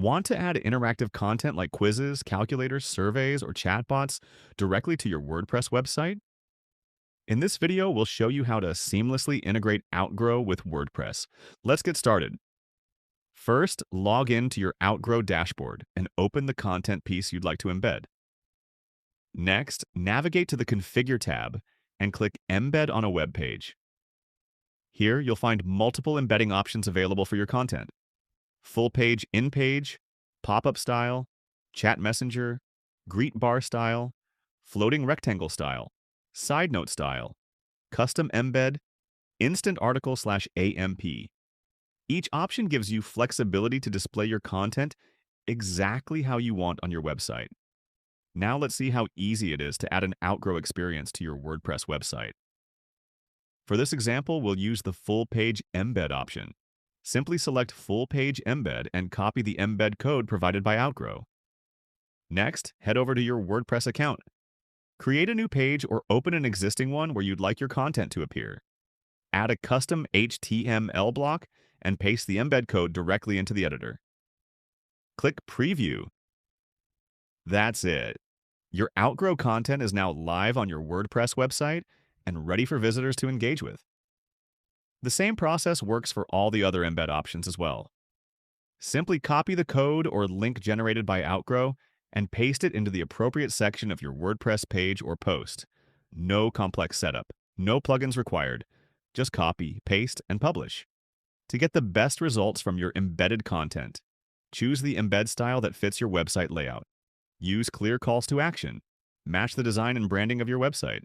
Want to add interactive content like quizzes, calculators, surveys, or chatbots directly to your WordPress website? In this video, we'll show you how to seamlessly integrate Outgrow with WordPress. Let's get started. First, log in to your Outgrow dashboard and open the content piece you'd like to embed. Next, navigate to the Configure tab and click Embed on a web page. Here, you'll find multiple embedding options available for your content: full page in-page, pop-up style, chat messenger, greet bar style, floating rectangle style, side note style, custom embed, instant article/AMP. Each option gives you flexibility to display your content exactly how you want on your website. Now let's see how easy it is to add an Outgrow experience to your WordPress website. For this example, we'll use the full page embed option. Simply select full page embed and copy the embed code provided by Outgrow. Next, head over to your WordPress account. Create a new page or open an existing one where you'd like your content to appear. Add a custom HTML block and paste the embed code directly into the editor. Click Preview. That's it. Your Outgrow content is now live on your WordPress website and ready for visitors to engage with. The same process works for all the other embed options as well. Simply copy the code or link generated by Outgrow and paste it into the appropriate section of your WordPress page or post. No complex setup, no plugins required. Just copy, paste, and publish. To get the best results from your embedded content, choose the embed style that fits your website layout. Use clear calls to action. Match the design and branding of your website.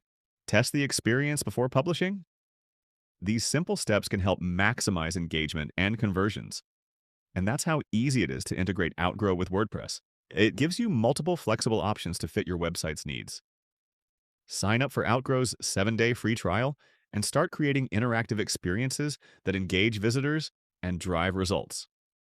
Test the experience before publishing. These simple steps can help maximize engagement and conversions. And that's how easy it is to integrate Outgrow with WordPress. It gives you multiple flexible options to fit your website's needs. Sign up for Outgrow's 7-day free trial and start creating interactive experiences that engage visitors and drive results.